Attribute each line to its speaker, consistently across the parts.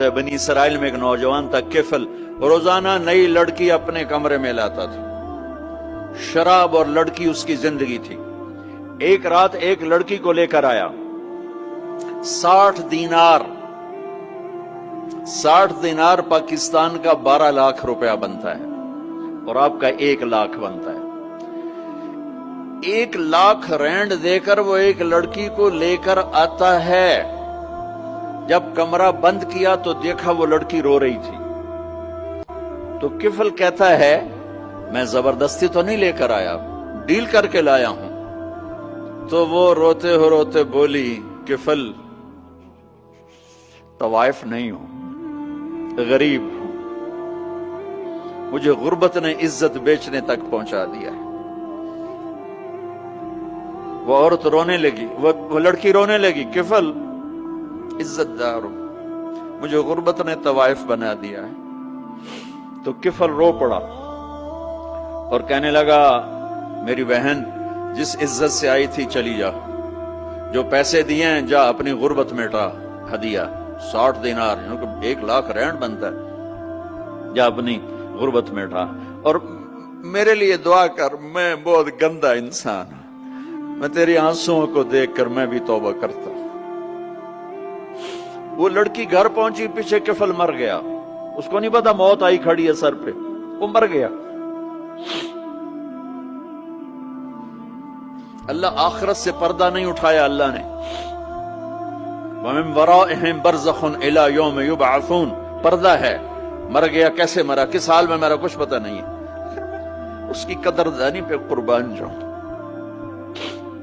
Speaker 1: بنی اسرائیل میں ایک نوجوان تھا کفل، روزانہ نئی لڑکی اپنے کمرے میں لاتا تھا، شراب اور لڑکی اس کی زندگی تھی۔ ایک رات ایک لڑکی کو لے کر آیا، 60 دینار پاکستان کا 12 لاکھ روپیہ بنتا ہے، اور آپ کا 1 لاکھ بنتا ہے۔ 1 لاکھ رینڈ دے کر وہ ایک لڑکی کو لے کر آتا ہے۔ جب کمرہ بند کیا تو دیکھا وہ لڑکی رو رہی تھی، تو کفل کہتا ہے میں زبردستی تو نہیں لے کر آیا، ڈیل کر کے لایا ہوں۔ تو وہ روتے بولی کفل طوائف نہیں ہوں، غریب ہوں، مجھے غربت نے عزت بیچنے تک پہنچا دیا ہے۔ وہ عورت رونے لگی، وہ لڑکی رونے لگی، کفل عزت دار ہوں، مجھے غربت نے طوائف بنا دیا ہے۔ تو کفل رو پڑا اور کہنے لگا میری بہن جس عزت سے آئی تھی چلی جا، جو پیسے دیے ہیں جا اپنی غربت مٹا، ہدیہ 60 دینار 1 لاکھ رینڈ بنتا ہے، جا اپنی غربت مٹا، اور میرے لیے دعا کر، میں بہت گندا انسان ہوں، میں تیری آنسوؤں کو دیکھ کر میں بھی توبہ کرتا ہوں۔ وہ لڑکی گھر پہنچی، پیچھے کفل مر گیا، اس کو نہیں پتا موت آئی کھڑی ہے سر پہ، وہ مر گیا۔ اللہ آخرت سے پردہ نہیں اٹھایا اللہ نے، وَمِن وَرَائِهِمْ بَرْزَخٌ إِلَى يَوْمِ يُبْعَثُونَ، پردہ ہے، مر گیا، کیسے مرا، کس حال میں مرا، کچھ پتہ نہیں ہے، اس کی قدردانی پہ قربان جاؤں۔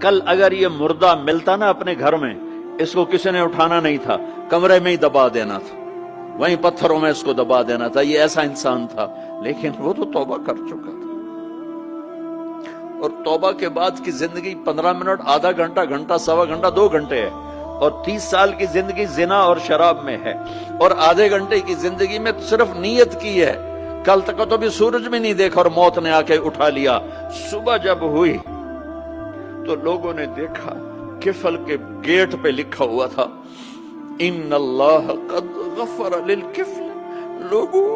Speaker 1: کل اگر یہ مردہ ملتا نا اپنے گھر میں، اس کو کسی نے اٹھانا نہیں تھا، کمرے میں ہی دبا دینا تھا، وہیں پتھروں میں اس کو دبا دینا تھا، یہ ایسا انسان تھا، لیکن وہ تو توبہ کر چکا تھا۔ اور توبہ کے بعد کی زندگی 15 منٹ، آدھا گھنٹہ، گھنٹہ، سوا گھنٹہ، 2 گھنٹے ہے، اور 30 سال کی زندگی زنا اور شراب میں ہے، اور آدھے گھنٹے کی زندگی میں صرف نیت کی ہے۔ کل تک تو بھی سورج میں نہیں دیکھا اور موت نے آ کے اٹھا لیا۔ صبح جب ہوئی تو لوگوں نے دیکھا کفل کے گیٹ پہ لکھا ہوا تھا ان اللہ قد غفر للکفل، لوگوں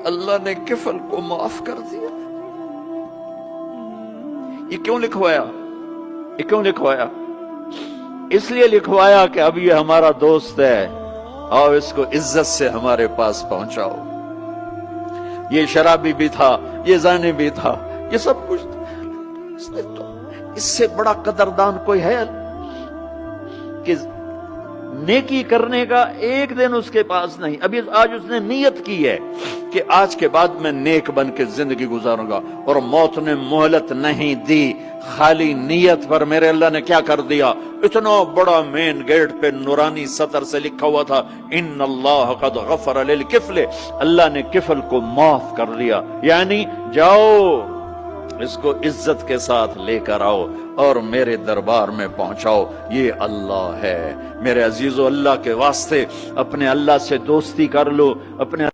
Speaker 1: اللہ نے کفل کو معاف کر دیا۔ یہ کیوں لکھوایا؟ یہ کیوں لکھوایا؟ اس لیے لکھوایا کہ اب یہ ہمارا دوست ہے، آؤ اس کو عزت سے ہمارے پاس پہنچاؤ۔ یہ شرابی بھی تھا، یہ زانی بھی تھا، یہ سب کچھ تھا۔ اس سے بڑا قدردان کوئی ہے کہ نیکی کرنے کا ایک دن اس کے پاس نہیں؟ ابھی آج اس نے نیت کی ہے کہ آج کے بعد میں نیک بن کے زندگی گزاروں گا، اور موت نے مہلت نہیں دی، خالی نیت پر میرے اللہ نے کیا کر دیا، اتنا بڑا مین گیٹ پہ نورانی سطر سے لکھا ہوا تھا ان اللہ قد غفر للکفل، اللہ نے کفل کو معاف کر دیا، یعنی جاؤ اس کو عزت کے ساتھ لے کر آؤ اور میرے دربار میں پہنچاؤ، یہ اللہ ہے۔ میرے عزیزو، اللہ کے واسطے اپنے اللہ سے دوستی کر لو، اپنے